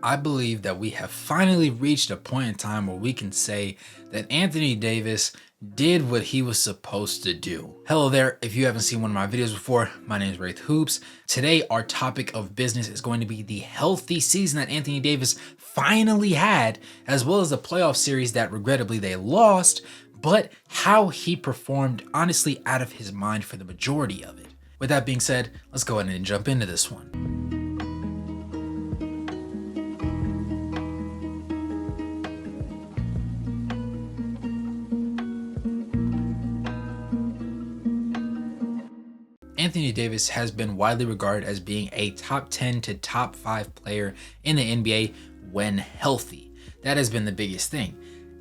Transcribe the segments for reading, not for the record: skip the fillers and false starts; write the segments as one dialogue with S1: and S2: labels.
S1: I believe that we have finally reached a point in time where we can say that Anthony Davis did what he was supposed to do. Hello there, if you haven't seen one of my videos before, my name is Wraith Hoops. Today, our topic of business is going to be the healthy season that Anthony Davis finally had, as well as the playoff series that regrettably they lost, but how he performed honestly out of his mind for the majority of it. With that being said, let's go ahead and jump into this one. Anthony Davis has been widely regarded as being a top 10 to top 5 player in the NBA when healthy. That has been the biggest thing.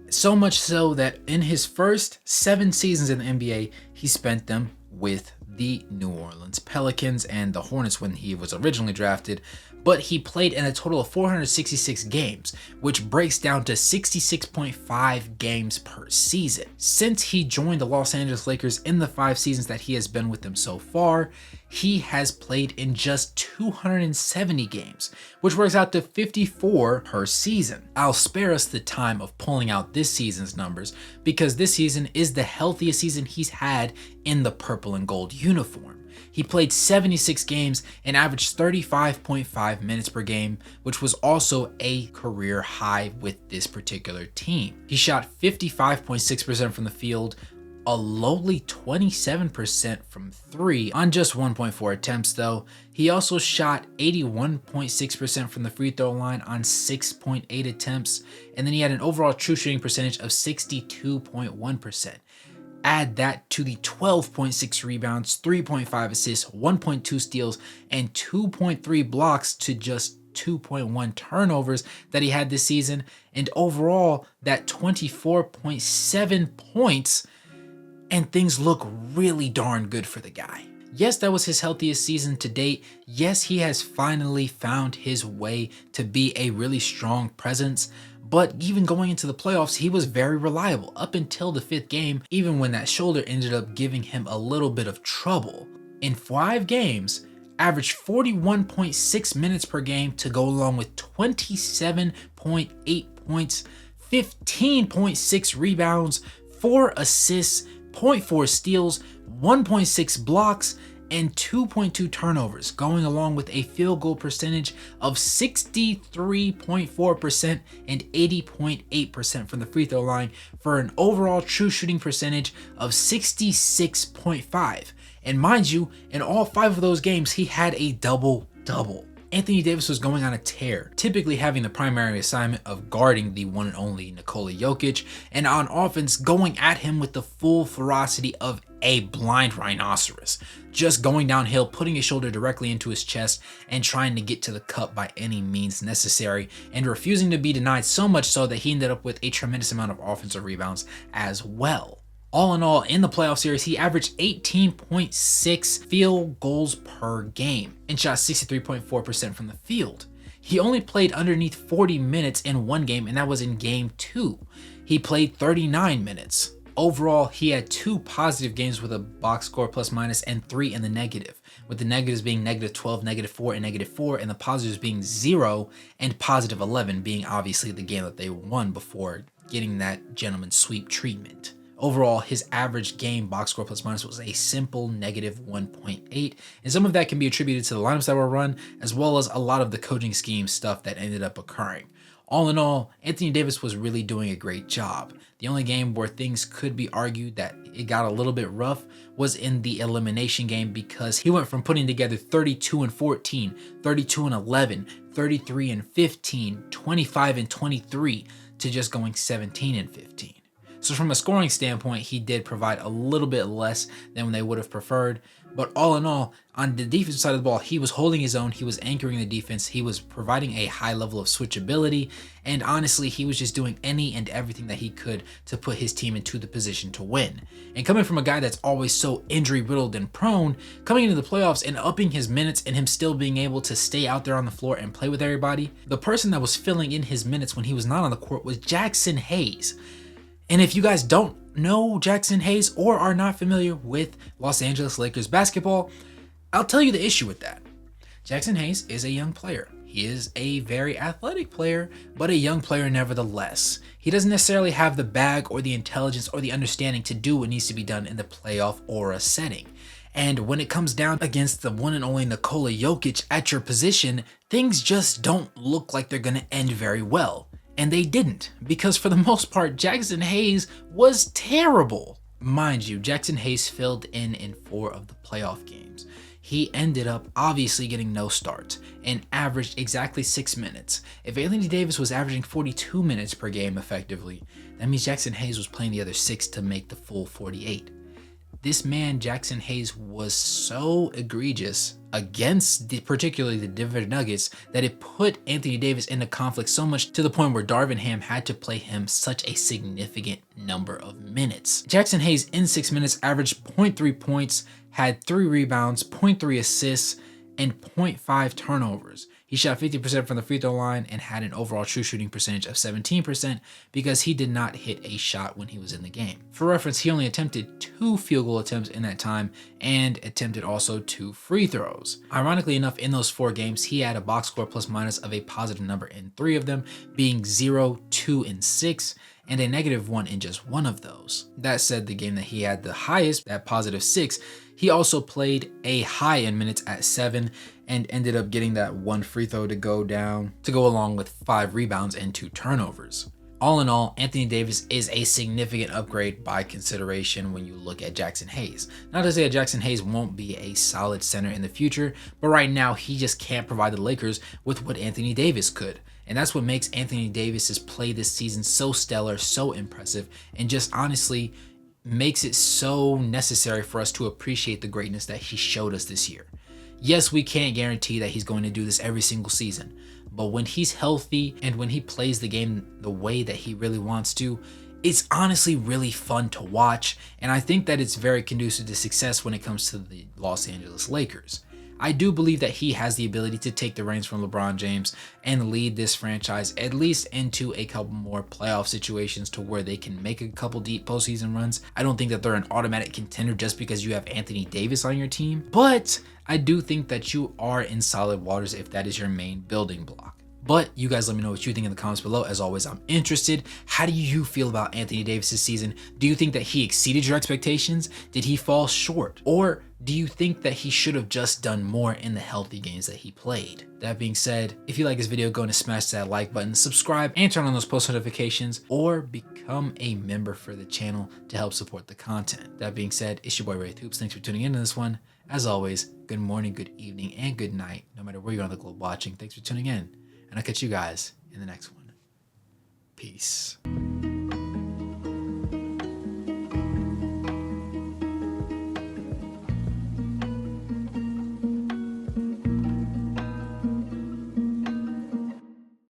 S1: So much so that in his first 7 seasons in the NBA, he spent them with the New Orleans Pelicans and the Hornets when he was originally drafted, but he played in a total of 466 games, which breaks down to 66.5 games per season. Since he joined the Los Angeles Lakers in the 5 seasons that he has been with them so far, he has played in just 270 games, which works out to 54 per season. I'll spare us the time of pulling out this season's numbers because this season is the healthiest season he's had in the purple and gold uniform. He played 76 games and averaged 35.5 minutes per game, which was also a career high with this particular team. He shot 55.6% from the field, a lowly 27% from 3 on just 1.4 attempts though. He also shot 81.6% from the free throw line on 6.8 attempts, and then he had an overall true shooting percentage of 62.1%. Add that to the 12.6 rebounds, 3.5 assists, 1.2 steals, and 2.3 blocks to just 2.1 turnovers that he had this season, and overall that 24.7 points, and things look really darn good for the guy. Yes, that was his healthiest season to date. Yes, he has finally found his way to be a really strong presence. But even going into the playoffs, he was very reliable up until the 5th game, even when that shoulder ended up giving him a little bit of trouble. In 5 games, averaged 41.6 minutes per game to go along with 27.8 points, 15.6 rebounds, 4 assists, 0.4 steals, 1.6 blocks, and 2.2 turnovers, going along with a field goal percentage of 63.4% and 80.8% from the free throw line for an overall true shooting percentage of 66.5. And mind you, in all 5 of those games, he had a double-double. Anthony Davis was going on a tear, typically having the primary assignment of guarding the one and only Nikola Jokic, and on offense going at him with the full ferocity of a blind rhinoceros, just going downhill, putting his shoulder directly into his chest and trying to get to the cup by any means necessary, and refusing to be denied, so much so that he ended up with a tremendous amount of offensive rebounds as well. All in all, in the playoff series, he averaged 18.6 field goals per game and shot 63.4% from the field. He only played underneath 40 minutes in 1 game, and that was in game 2. He played 39 minutes. Overall, he had 2 positive games with a box score plus minus and 3 in the negative, with the negatives being -12, -4, and -4, and the positives being 0 and +11 being obviously the game that they won before getting that gentleman sweep treatment. Overall, his average game box score plus minus was a simple -1.8, and some of that can be attributed to the lineups that were run, as well as a lot of the coaching scheme stuff that ended up occurring. All in all, Anthony Davis was really doing a great job. The only game where things could be argued that it got a little bit rough was in the elimination game, because he went from putting together 32-14, 32-11, 33-15, 25-23 to just going 17-15. So from a scoring standpoint, he did provide a little bit less than when they would have preferred. But all in all, on the defensive side of the ball, he was holding his own. He was anchoring the defense. He was providing a high level of switchability. And honestly, he was just doing any and everything that he could to put his team into the position to win. And coming from a guy that's always so injury riddled and prone, coming into the playoffs and upping his minutes and him still being able to stay out there on the floor and play with everybody, the person that was filling in his minutes when he was not on the court was Jackson Hayes. And if you guys don't know Jackson Hayes or are not familiar with Los Angeles Lakers basketball, I'll tell you the issue with that. Jackson Hayes is a young player. He is a very athletic player, but a young player nevertheless. He doesn't necessarily have the bag or the intelligence or the understanding to do what needs to be done in the playoff or a setting. And when it comes down against the one and only Nikola Jokic at your position, things just don't look like they're going to end very well. And they didn't, because for the most part, Jackson Hayes was terrible. Mind you, Jackson Hayes filled in 4 of the playoff games. He ended up obviously getting no starts and averaged exactly 6 minutes. If Anthony Davis was averaging 42 minutes per game effectively, that means Jackson Hayes was playing the other 6 to make the full 48. This man, Jackson Hayes, was so egregious against particularly the Denver Nuggets that it put Anthony Davis into conflict so much to the point where Darvin Ham had to play him such a significant number of minutes. Jackson Hayes in 6 minutes averaged 0.3 points, had 3 rebounds, 0.3 assists, and 0.5 turnovers. He shot 50% from the free throw line and had an overall true shooting percentage of 17% because he did not hit a shot when he was in the game. For reference, he only attempted 2 field goal attempts in that time and attempted also 2 free throws. Ironically enough, in those 4 games, he had a box score plus minus of a positive number in 3 of them, being 0, 2, and 6, and a -1 in just 1 of those. That said, the game that he had the highest at +6, he also played a high in minutes at 7 and ended up getting that 1 free throw to go along with 5 rebounds and 2 turnovers. All in all, Anthony Davis is a significant upgrade by consideration when you look at Jackson Hayes. Not to say that Jackson Hayes won't be a solid center in the future, but right now he just can't provide the Lakers with what Anthony Davis could. And that's what makes Anthony Davis's play this season so stellar, so impressive, and just honestly makes it so necessary for us to appreciate the greatness that he showed us this year. Yes, we can't guarantee that he's going to do this every single season, but when he's healthy and when he plays the game the way that he really wants to, it's honestly really fun to watch, and I think that it's very conducive to success when it comes to the Los Angeles Lakers. I do believe that he has the ability to take the reins from LeBron James and lead this franchise at least into a couple more playoff situations to where they can make a couple deep postseason runs. I don't think that they're an automatic contender just because you have Anthony Davis on your team, but I do think that you are in solid waters if that is your main building block. But you guys let me know what you think in the comments below. As always, I'm interested. How do you feel about Anthony Davis this season? Do you think that he exceeded your expectations? Did he fall short? Or do you think that he should have just done more in the healthy games that he played? That being said, if you like this video, go and smash that like button, subscribe, and turn on those post notifications, or become a member for the channel to help support the content. That being said, it's your boy Wraith Hoops. Thanks for tuning into this one. As always, good morning, good evening, and good night, no matter where you're on the globe watching. Thanks for tuning in. And I'll catch you guys in the next one. Peace.